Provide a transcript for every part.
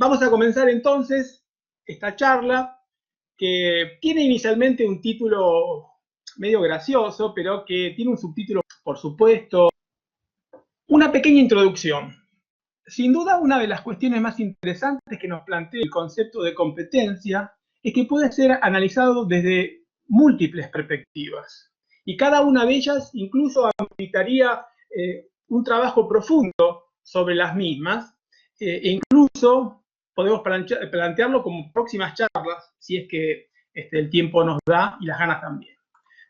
Vamos a comenzar entonces esta charla que tiene inicialmente un título medio gracioso, pero que tiene un subtítulo, por supuesto, una pequeña introducción. Sin duda, una de las cuestiones más interesantes que nos plantea el concepto de competencia es que puede ser analizado desde múltiples perspectivas. Y cada una de ellas incluso ameritaría un trabajo profundo sobre las mismas, e incluso podemos plantearlo como próximas charlas, si es que el tiempo nos da y las ganas también.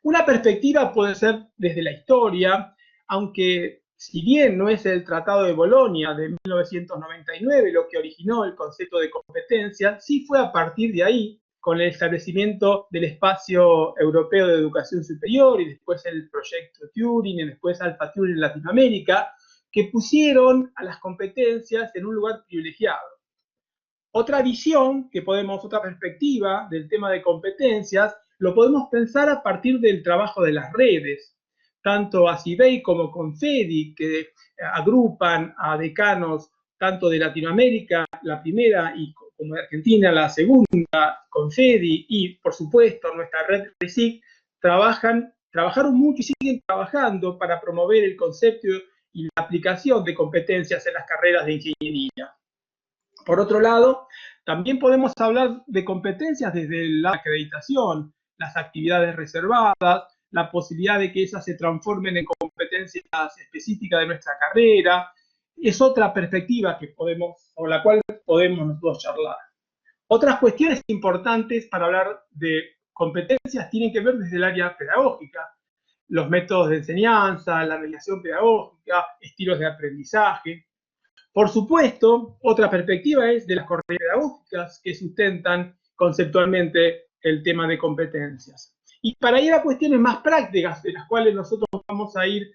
Una perspectiva puede ser desde la historia, aunque si bien no es el Tratado de Bolonia de 1999 lo que originó el concepto de competencia, sí fue a partir de ahí, con el establecimiento del espacio europeo de educación superior y después el proyecto Turing y después Alpha Turing en Latinoamérica, que pusieron a las competencias en un lugar privilegiado. Otra visión otra perspectiva del tema de competencias, lo podemos pensar a partir del trabajo de las redes, tanto ACIBEI como CONFEDI, que agrupan a decanos tanto de Latinoamérica, la primera, y como de Argentina, la segunda, CONFEDI, y por supuesto nuestra red RESIC, trabajaron mucho y siguen trabajando para promover el concepto y la aplicación de competencias en las carreras de ingeniería. Por otro lado, también podemos hablar de competencias desde la acreditación, las actividades reservadas, la posibilidad de que esas se transformen en competencias específicas de nuestra carrera. Es otra perspectiva sobre la cual podemos nosotros charlar. Otras cuestiones importantes para hablar de competencias tienen que ver desde el área pedagógica, los métodos de enseñanza, la mediación pedagógica, estilos de aprendizaje. Por supuesto, otra perspectiva es de las corrientes pedagógicas que sustentan conceptualmente el tema de competencias. Y para ir a cuestiones más prácticas, de las cuales nosotros vamos a ir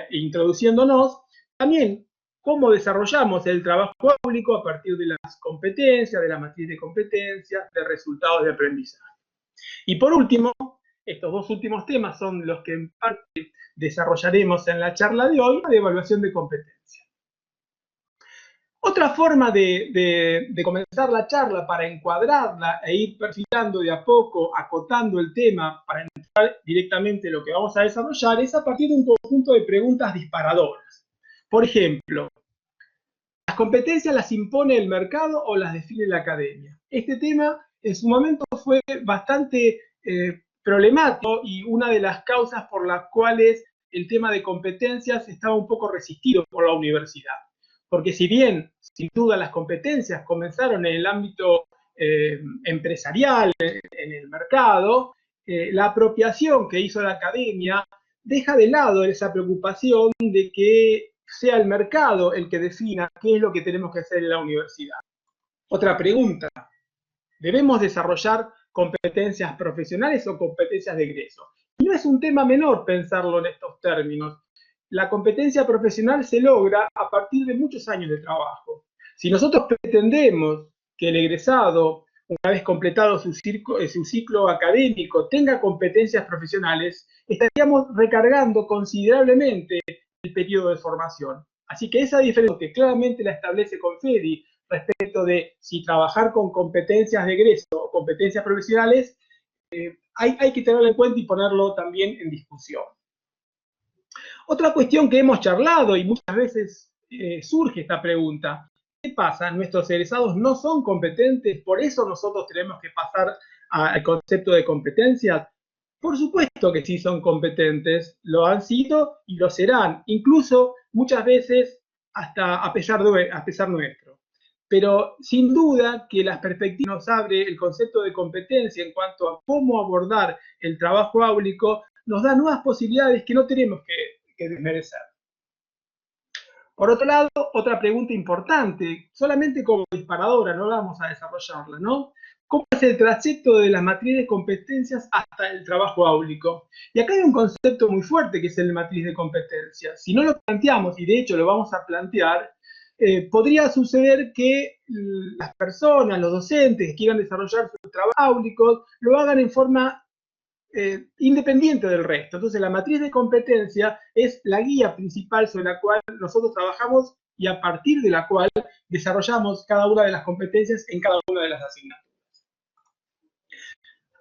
introduciéndonos, también cómo desarrollamos el trabajo público a partir de las competencias, de la matriz de competencias, de resultados de aprendizaje. Y por último, estos dos últimos temas son los que en parte desarrollaremos en la charla de hoy, de evaluación de competencias. Otra forma de comenzar la charla para encuadrarla e ir perfilando de a poco, acotando el tema para entrar directamente en lo que vamos a desarrollar, es a partir de un conjunto de preguntas disparadoras. Por ejemplo, ¿las competencias las impone el mercado o las define la academia? Este tema en su momento fue bastante problemático y una de las causas por las cuales el tema de competencias estaba un poco resistido por la universidad. Porque si bien, sin duda, las competencias comenzaron en el ámbito empresarial, en el mercado, la apropiación que hizo la academia deja de lado esa preocupación de que sea el mercado el que defina qué es lo que tenemos que hacer en la universidad. Otra pregunta, ¿debemos desarrollar competencias profesionales o competencias de egreso? Y no es un tema menor pensarlo en estos términos. La competencia profesional se logra a partir de muchos años de trabajo. Si nosotros pretendemos que el egresado, una vez completado su ciclo académico, tenga competencias profesionales, estaríamos recargando considerablemente el periodo de formación. Así que esa diferencia que claramente la establece CONFEDI respecto de si trabajar con competencias de egreso o competencias profesionales, hay que tenerlo en cuenta y ponerlo también en discusión. Otra cuestión que hemos charlado y muchas veces surge esta pregunta, ¿qué pasa? ¿Nuestros egresados no son competentes? ¿Por eso nosotros tenemos que pasar al concepto de competencias? Por supuesto que sí son competentes, lo han sido y lo serán, incluso muchas veces hasta a pesar nuestro. Pero sin duda que las perspectivas nos abre el concepto de competencia en cuanto a cómo abordar el trabajo áulico, nos da nuevas posibilidades que no tenemos que desmerecer. Por otro lado, otra pregunta importante, solamente como disparadora, no vamos a desarrollarla, ¿no? ¿Cómo es el trayecto de la matriz de competencias hasta el trabajo áulico? Y acá hay un concepto muy fuerte que es el de matriz de competencias. Si no lo planteamos, y de hecho lo vamos a plantear, podría suceder que las personas, los docentes que quieran desarrollar su trabajo áulico, lo hagan en forma independiente del resto. Entonces, la matriz de competencia es la guía principal sobre la cual nosotros trabajamos y a partir de la cual desarrollamos cada una de las competencias en cada una de las asignaturas.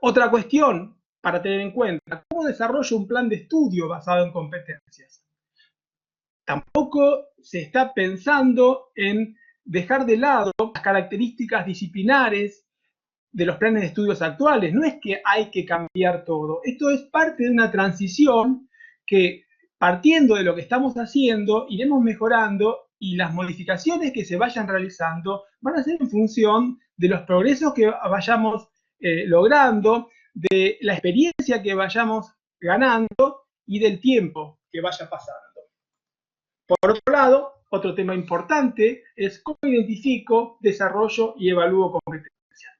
Otra cuestión para tener en cuenta, ¿cómo desarrollo un plan de estudio basado en competencias? Tampoco se está pensando en dejar de lado las características disciplinares de los planes de estudios actuales. No es que hay que cambiar todo. Esto es parte de una transición que, partiendo de lo que estamos haciendo, iremos mejorando y las modificaciones que se vayan realizando van a ser en función de los progresos que vayamos logrando, de la experiencia que vayamos ganando y del tiempo que vaya pasando. Por otro lado, otro tema importante es cómo identifico, desarrollo y evalúo competencias.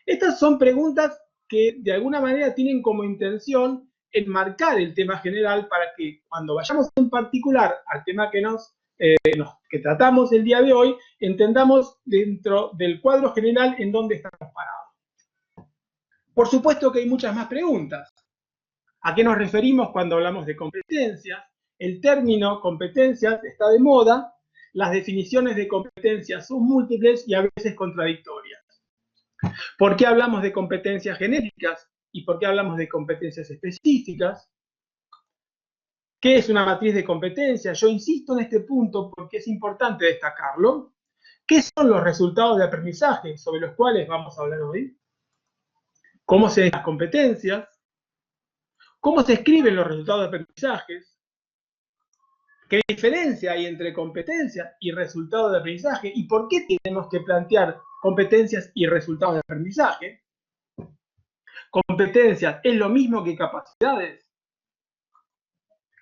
Estas son preguntas que de alguna manera tienen como intención enmarcar el tema general para que cuando vayamos en particular al tema que tratamos el día de hoy, entendamos dentro del cuadro general en dónde estamos parados. Por supuesto que hay muchas más preguntas. ¿A qué nos referimos cuando hablamos de competencias? El término competencias está de moda, las definiciones de competencias son múltiples y a veces contradictorias. ¿Por qué hablamos de competencias genéricas y por qué hablamos de competencias específicas? ¿Qué es una matriz de competencias? Yo insisto en este punto porque es importante destacarlo. ¿Qué son los resultados de aprendizaje sobre los cuales vamos a hablar hoy? ¿Cómo se ven las competencias? ¿Cómo se escriben los resultados de aprendizajes? ¿Qué diferencia hay entre competencias y resultados de aprendizaje? ¿Y por qué tenemos que plantear competencias y resultados de aprendizaje? ¿Competencias es lo mismo que capacidades?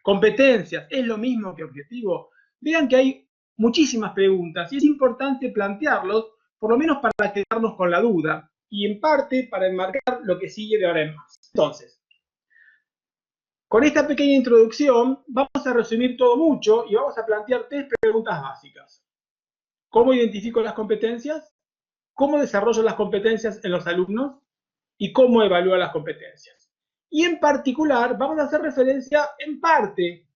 ¿Competencias es lo mismo que objetivo? Vean que hay muchísimas preguntas y es importante plantearlos, por lo menos para quedarnos con la duda y en parte para enmarcar lo que sigue de ahora en más. Entonces, con esta pequeña introducción vamos a resumir todo mucho y vamos a plantear 3 preguntas básicas. ¿Cómo identifico las competencias? ¿Cómo desarrollo las competencias en los alumnos? ¿Y cómo evalúo las competencias? Y en particular vamos a hacer referencia en parte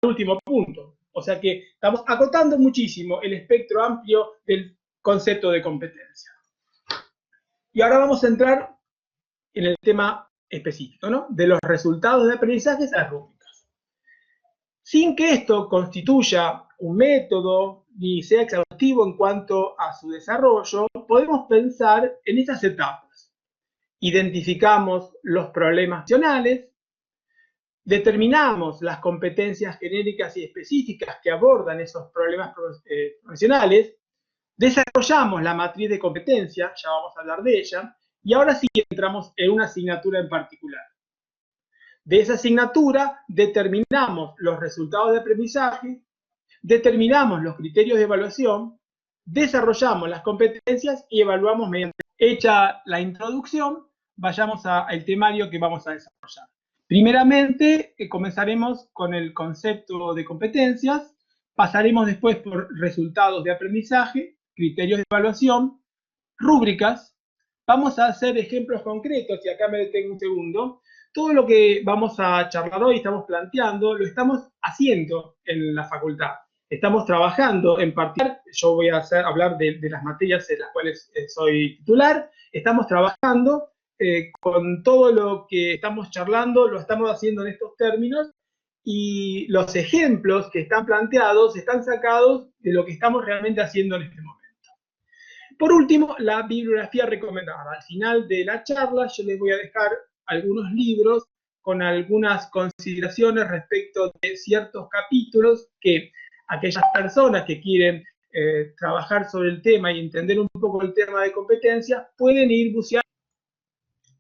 al último punto. O sea que estamos acotando muchísimo el espectro amplio del concepto de competencia. Y ahora vamos a entrar en el tema específico, ¿no? De los resultados de aprendizaje a las rúbricas. Sin que esto constituya un método ni sea exhaustivo en cuanto a su desarrollo, podemos pensar en estas etapas. Identificamos los problemas funcionales, determinamos las competencias genéricas y específicas que abordan esos problemas profesionales, desarrollamos la matriz de competencia, ya vamos a hablar de ella, y ahora sí entramos en una asignatura en particular. De esa asignatura determinamos los resultados de aprendizaje, determinamos los criterios de evaluación, desarrollamos las competencias y evaluamos mediante. Hecha la introducción, vayamos al temario que vamos a desarrollar. Primeramente, comenzaremos con el concepto de competencias, pasaremos después por resultados de aprendizaje, criterios de evaluación, rúbricas. Vamos a hacer ejemplos concretos, y acá me detengo un segundo. Todo lo que vamos a charlar hoy, estamos planteando, lo estamos haciendo en la facultad. Estamos trabajando en particular, yo voy a hablar de las materias en las cuales soy titular, estamos trabajando con todo lo que estamos charlando, lo estamos haciendo en estos términos, y los ejemplos que están planteados están sacados de lo que estamos realmente haciendo en este momento. Por último, la bibliografía recomendada. Al final de la charla yo les voy a dejar algunos libros con algunas consideraciones respecto de ciertos capítulos que aquellas personas que quieren trabajar sobre el tema y entender un poco el tema de competencia pueden ir buceando.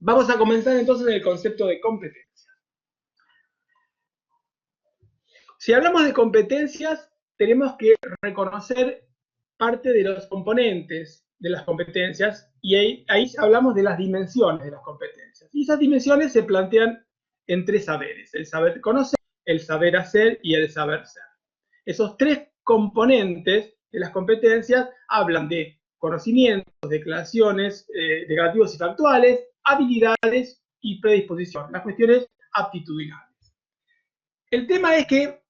Vamos a comenzar entonces en el concepto de competencia. Si hablamos de competencias, tenemos que reconocer parte de los componentes de las competencias y ahí hablamos de las dimensiones de las competencias. Y esas dimensiones se plantean en 3 saberes: el saber conocer, el saber hacer y el saber ser. Esos 3 componentes de las competencias hablan de conocimientos, declaraciones, declarativos y factuales, habilidades y predisposición, las cuestiones aptitudinales. El tema es que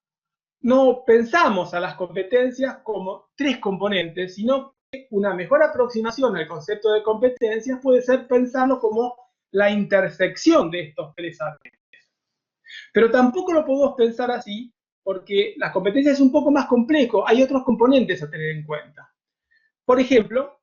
no pensamos a las competencias como tres componentes, sino que una mejor aproximación al concepto de competencias puede ser pensarlo como la intersección de estos tres saberes. Pero tampoco lo podemos pensar así porque las competencias es un poco más complejo, hay otros componentes a tener en cuenta. Por ejemplo,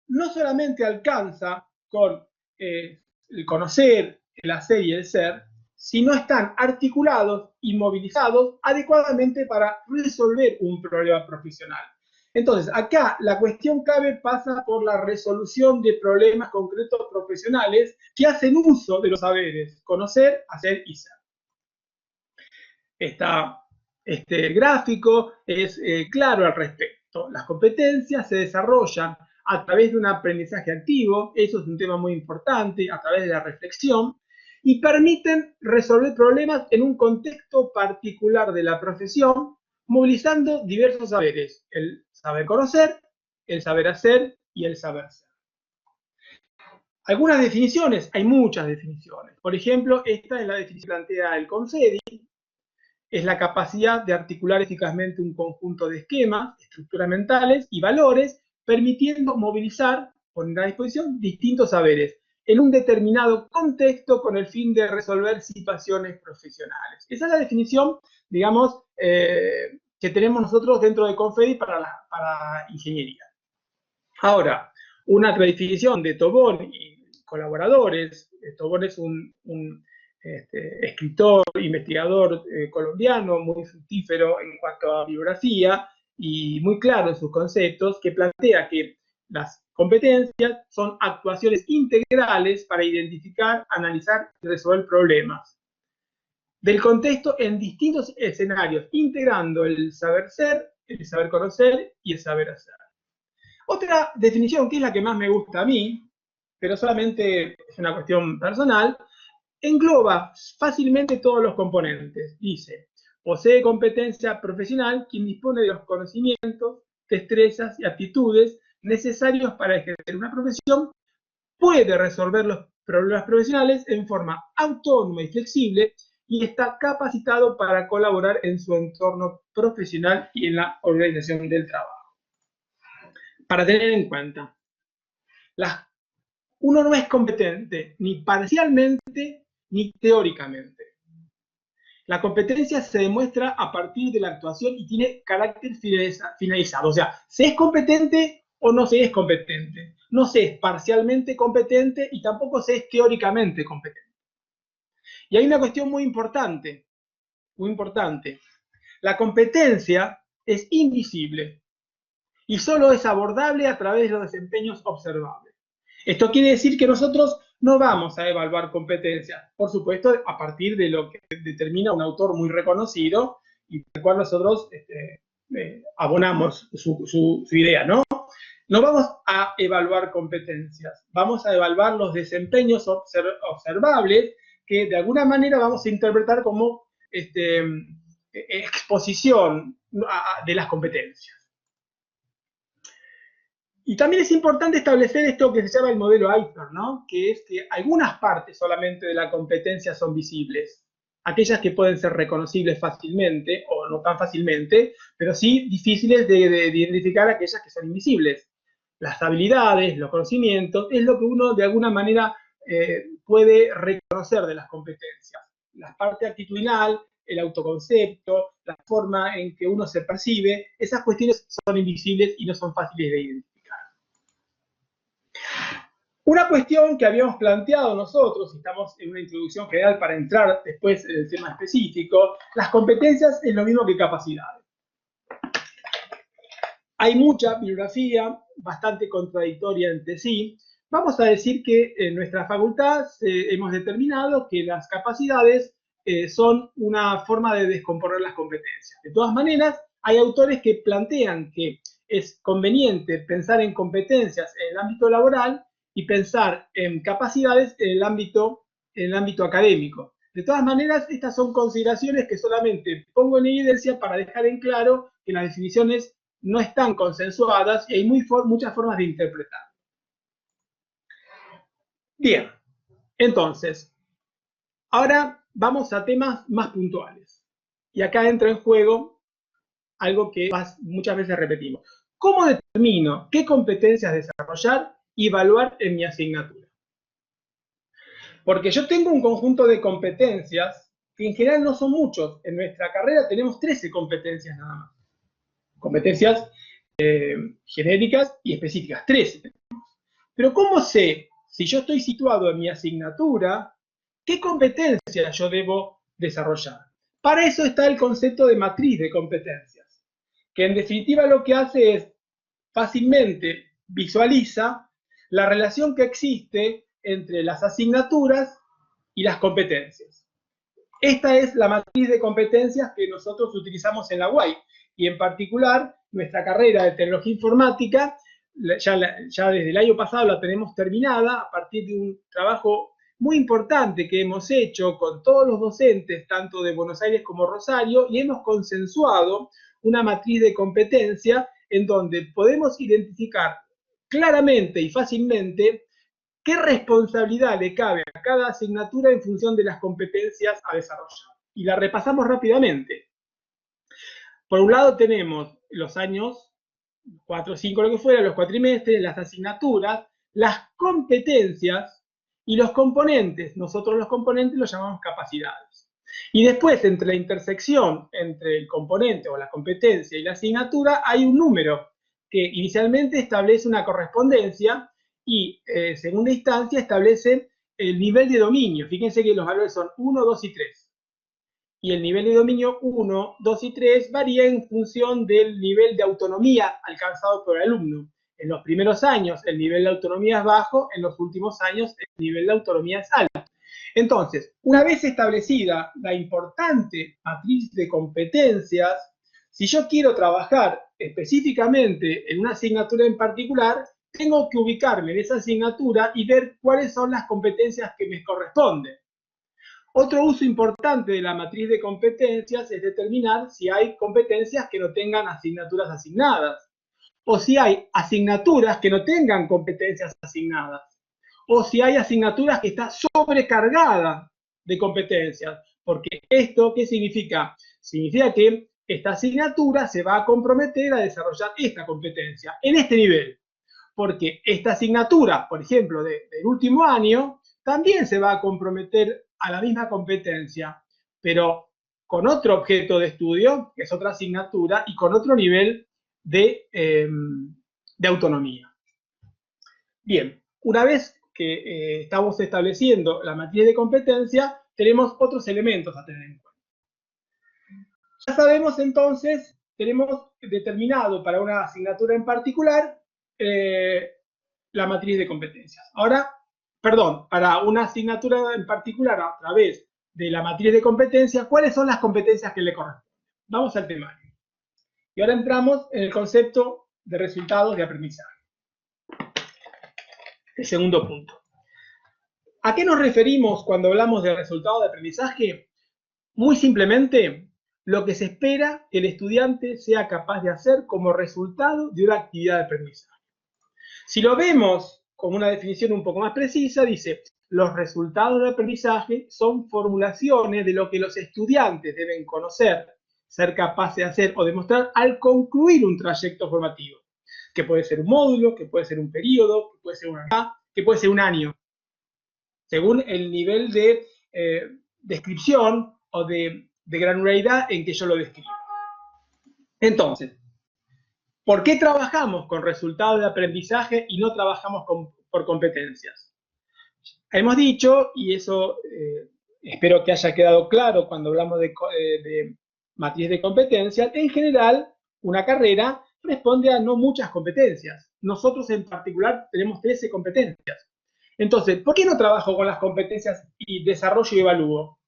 no solamente alcanza con el conocer, el hacer y el ser, sino están articulados y movilizados adecuadamente para resolver un problema profesional. Entonces, acá la cuestión clave pasa por la resolución de problemas concretos profesionales que hacen uso de los saberes, conocer, hacer y ser. Este gráfico es claro al respecto. Las competencias se desarrollan a través de un aprendizaje activo, eso es un tema muy importante, a través de la reflexión, y permiten resolver problemas en un contexto particular de la profesión, movilizando diversos saberes, el saber conocer, el saber hacer y el saber ser. Algunas definiciones, hay muchas definiciones. Por ejemplo, esta es la definición que plantea el CONFEDI, es la capacidad de articular eficazmente un conjunto de esquemas, estructuras mentales y valores, permitiendo movilizar, poner a disposición distintos saberes en un determinado contexto con el fin de resolver situaciones profesionales. Esa es la definición, digamos, que tenemos nosotros dentro de Confedi para ingeniería. Ahora, una definición de Tobón y colaboradores, Tobón es un escritor, investigador colombiano, muy fructífero en cuanto a bibliografía y muy claro en sus conceptos, que plantea que las competencias son actuaciones integrales para identificar, analizar y resolver problemas del contexto en distintos escenarios, integrando el saber ser, el saber conocer y el saber hacer. Otra definición, que es la que más me gusta a mí, pero solamente es una cuestión personal, engloba fácilmente todos los componentes. Dice, posee competencia profesional quien dispone de los conocimientos, destrezas y aptitudes necesarios para ejercer una profesión, puede resolver los problemas profesionales en forma autónoma y flexible y está capacitado para colaborar en su entorno profesional y en la organización del trabajo. Para tener en cuenta, uno no es competente ni parcialmente ni teóricamente. La competencia se demuestra a partir de la actuación y tiene carácter finalizado. O sea, se es competente o no se es competente. No se es parcialmente competente y tampoco se es teóricamente competente. Y hay una cuestión muy importante, muy importante. La competencia es invisible y solo es abordable a través de los desempeños observables. Esto quiere decir que nosotros no vamos a evaluar competencias, por supuesto, a partir de lo que determina un autor muy reconocido y del cual nosotros abonamos su idea, ¿no? No vamos a evaluar competencias, vamos a evaluar los desempeños observables que de alguna manera vamos a interpretar como exposición de las competencias. Y también es importante establecer esto que se llama el modelo Eisner, ¿no? Que es que algunas partes solamente de la competencia son visibles. Aquellas que pueden ser reconocibles fácilmente o no tan fácilmente, pero sí difíciles de identificar aquellas que son invisibles. Las habilidades, los conocimientos, es lo que uno de alguna manera puede reconocer de las competencias. La parte actitudinal, el autoconcepto, la forma en que uno se percibe, esas cuestiones son invisibles y no son fáciles de identificar. Una cuestión que habíamos planteado nosotros, y estamos en una introducción general para entrar después en el tema específico, las competencias es lo mismo que capacidades. Hay mucha bibliografía, bastante contradictoria entre sí. Vamos a decir que en nuestra facultad hemos determinado que las capacidades son una forma de descomponer las competencias. De todas maneras, hay autores que plantean que es conveniente pensar en competencias en el ámbito laboral y pensar en capacidades en el ámbito académico. De todas maneras, estas son consideraciones que solamente pongo en evidencia para dejar en claro que las definiciones no están consensuadas y hay muchas formas de interpretar. Bien, entonces, ahora vamos a temas más puntuales. Y acá entra en juego algo que muchas veces repetimos. ¿Cómo determino qué competencias desarrollar y evaluar en mi asignatura? Porque yo tengo un conjunto de competencias que en general no son muchos. En nuestra carrera tenemos 13 competencias nada más. Competencias genéricas y específicas, 13. Pero ¿cómo sé, si yo estoy situado en mi asignatura, qué competencias yo debo desarrollar? Para eso está el concepto de matriz de competencias, que en definitiva lo que hace es fácilmente visualiza la relación que existe entre las asignaturas y las competencias. Esta es la matriz de competencias que nosotros utilizamos en la UAI, y en particular nuestra carrera de tecnología informática, ya desde el año pasado la tenemos terminada a partir de un trabajo muy importante que hemos hecho con todos los docentes, tanto de Buenos Aires como Rosario, y hemos consensuado una matriz de competencia en donde podemos identificar claramente y fácilmente qué responsabilidad le cabe a cada asignatura en función de las competencias a desarrollar. Y la repasamos rápidamente. Por un lado tenemos los años 4 o 5, lo que fuera, los cuatrimestres, las asignaturas, las competencias y los componentes. Nosotros los componentes los llamamos capacidades. Y después, entre la intersección entre el componente o la competencia y la asignatura, hay un número que inicialmente establece una correspondencia y, segunda instancia, establece el nivel de dominio. Fíjense que los valores son 1, 2 y 3. Y el nivel de dominio 1, 2 y 3 varía en función del nivel de autonomía alcanzado por el alumno. En los primeros años el nivel de autonomía es bajo, en los últimos años el nivel de autonomía es alto. Entonces, una vez establecida la importante matriz de competencias, si yo quiero trabajar específicamente en una asignatura en particular, tengo que ubicarme en esa asignatura y ver cuáles son las competencias que me corresponden. Otro uso importante de la matriz de competencias es determinar si hay competencias que no tengan asignaturas asignadas, o si hay asignaturas que no tengan competencias asignadas, o si hay asignaturas que están sobrecargadas de competencias. Porque esto, ¿qué significa? Significa que esta asignatura se va a comprometer a desarrollar esta competencia en este nivel. Porque esta asignatura, por ejemplo, del último año, también se va a comprometer a la misma competencia, pero con otro objeto de estudio, que es otra asignatura, y con otro nivel de autonomía. Bien, una vez que estamos estableciendo la matriz de competencia, tenemos otros elementos a tener en cuenta. Ya sabemos entonces, tenemos determinado para una asignatura en particular la matriz de competencias. Ahora, para una asignatura en particular a través de la matriz de competencias, ¿cuáles son las competencias que le corresponden? Vamos al temario. Y ahora entramos en el concepto de resultados de aprendizaje. El segundo punto. ¿A qué nos referimos cuando hablamos de resultados de aprendizaje? Muy simplemente, lo que se espera que el estudiante sea capaz de hacer como resultado de una actividad de aprendizaje. Si lo vemos con una definición un poco más precisa, dice, los resultados de aprendizaje son formulaciones de lo que los estudiantes deben conocer, ser capaces de hacer o demostrar al concluir un trayecto formativo, que puede ser un módulo, que puede ser un periodo, que puede ser una unidad, que puede ser un año, según el nivel de descripción o de granularidad en que yo lo describo. Entonces, ¿por qué trabajamos con resultados de aprendizaje y no trabajamos por competencias? Hemos dicho, y eso espero que haya quedado claro cuando hablamos de matriz de competencias, en general, una carrera responde a no muchas competencias. Nosotros en particular tenemos 13 competencias. Entonces, ¿por qué no trabajo con las competencias y desarrollo y evalúo?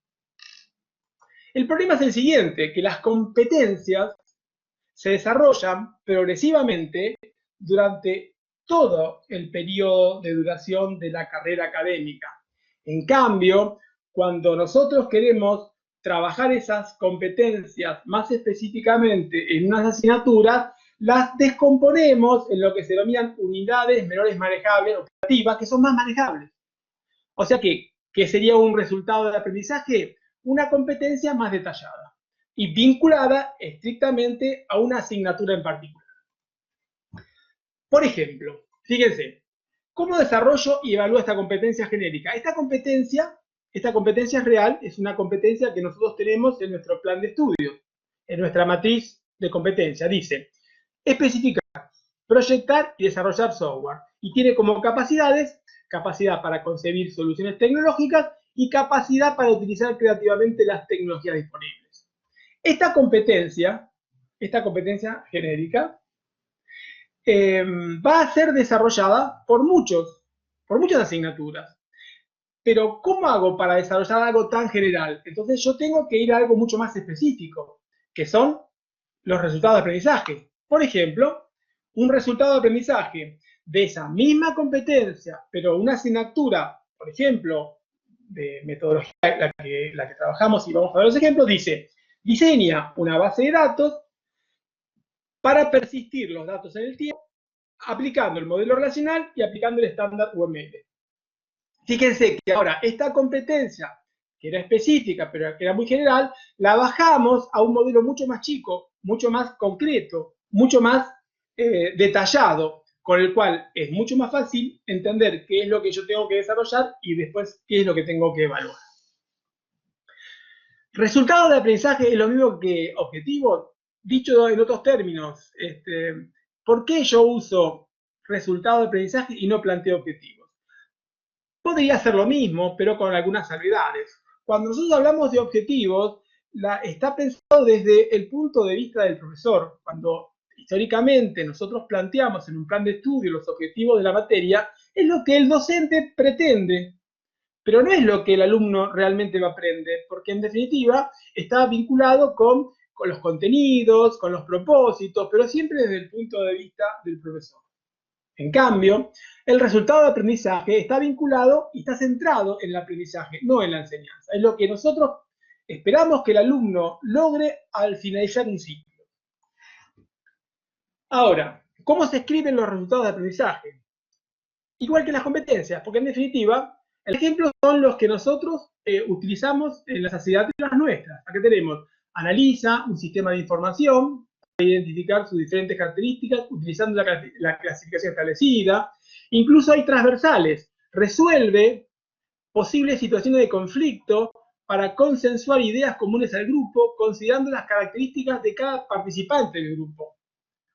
El problema es el siguiente, que las competencias se desarrollan progresivamente durante todo el periodo de duración de la carrera académica. En cambio, cuando nosotros queremos trabajar esas competencias más específicamente en unas asignaturas, las descomponemos en lo que se denominan unidades menores manejables, optativas, que son más manejables. O sea que, ¿qué sería un resultado de aprendizaje? Una competencia más detallada. y vinculada estrictamente a una asignatura en particular. Por ejemplo, fíjense, ¿cómo desarrollo y evalúo esta competencia genérica? Esta competencia es real, es una competencia que nosotros tenemos en nuestro plan de estudio, en nuestra matriz de competencia. Dice, especificar, proyectar y desarrollar software. Y tiene como capacidades, capacidad para concebir soluciones tecnológicas y capacidad para utilizar creativamente las tecnologías disponibles. Esta competencia genérica, va a ser desarrollada por muchas asignaturas. Pero, ¿cómo hago para desarrollar algo tan general? Entonces yo tengo que ir a algo mucho más específico, que son los resultados de aprendizaje. Por ejemplo, un resultado de aprendizaje de esa misma competencia, pero una asignatura, por ejemplo, de metodología, la que trabajamos y vamos a ver los ejemplos, dice, diseña una base de datos para persistir los datos en el tiempo, aplicando el modelo relacional y aplicando el estándar UML. Fíjense que ahora esta competencia, que era específica, pero que era muy general, la bajamos a un modelo mucho más chico, mucho más concreto, mucho más detallado, con el cual es mucho más fácil entender qué es lo que yo tengo que desarrollar y después qué es lo que tengo que evaluar. Resultado de aprendizaje es lo mismo que objetivo. Dicho en otros términos, ¿por qué yo uso resultado de aprendizaje y no planteo objetivos? Podría ser lo mismo, pero con algunas salvedades. Cuando nosotros hablamos de objetivos, está pensado desde el punto de vista del profesor. Cuando históricamente nosotros planteamos en un plan de estudio los objetivos de la materia, es lo que el docente pretende, pero no es lo que el alumno realmente va a aprender, porque en definitiva está vinculado con los contenidos, con los propósitos, pero siempre desde el punto de vista del profesor. En cambio, el resultado de aprendizaje está vinculado y está centrado en el aprendizaje, no en la enseñanza. Es lo que nosotros esperamos que el alumno logre al finalizar un ciclo. Ahora, ¿cómo se escriben los resultados de aprendizaje? Igual que las competencias, porque en definitiva, el ejemplo son los que nosotros utilizamos en las asignaturas nuestras. Aquí tenemos, analiza un sistema de información, identificar sus diferentes características utilizando la clasificación establecida. Incluso hay transversales. Resuelve posibles situaciones de conflicto para consensuar ideas comunes al grupo, considerando las características de cada participante del grupo.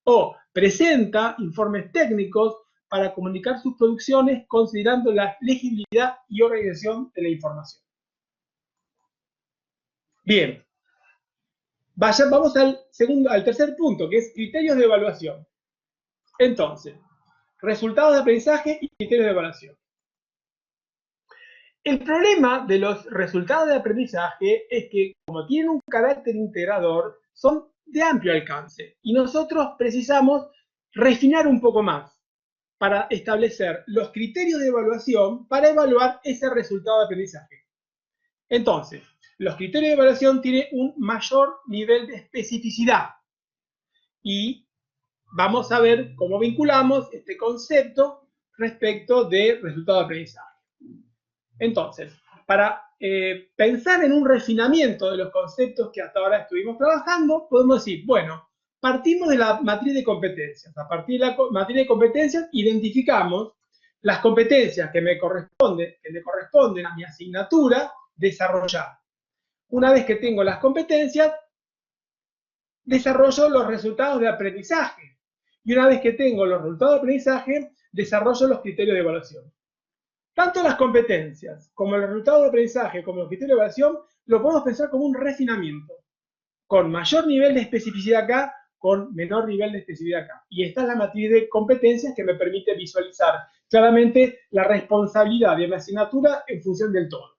O presenta informes técnicos para comunicar sus producciones considerando la legibilidad y organización de la información. Bien. Vamos al tercer punto, que es criterios de evaluación. Entonces, resultados de aprendizaje y criterios de evaluación. El problema de los resultados de aprendizaje es que, como tienen un carácter integrador, son de amplio alcance y nosotros precisamos refinar un poco más para establecer los criterios de evaluación para evaluar ese resultado de aprendizaje. Entonces, los criterios de evaluación tienen un mayor nivel de especificidad y vamos a ver cómo vinculamos este concepto respecto de resultado de aprendizaje. Entonces, para pensar en un refinamiento de los conceptos que hasta ahora estuvimos trabajando, podemos decir, bueno, partimos de la matriz de competencias. A partir de la matriz de competencias identificamos las competencias que le corresponden a mi asignatura desarrollar. Una vez que tengo las competencias, desarrollo los resultados de aprendizaje. Y una vez que tengo los resultados de aprendizaje, desarrollo los criterios de evaluación. Tanto las competencias como los resultados de aprendizaje como los criterios de evaluación lo podemos pensar como un refinamiento, con mayor nivel de especificidad acá, con menor nivel de especificidad acá. Y esta es la matriz de competencias que me permite visualizar claramente la responsabilidad de mi asignatura en función del todo.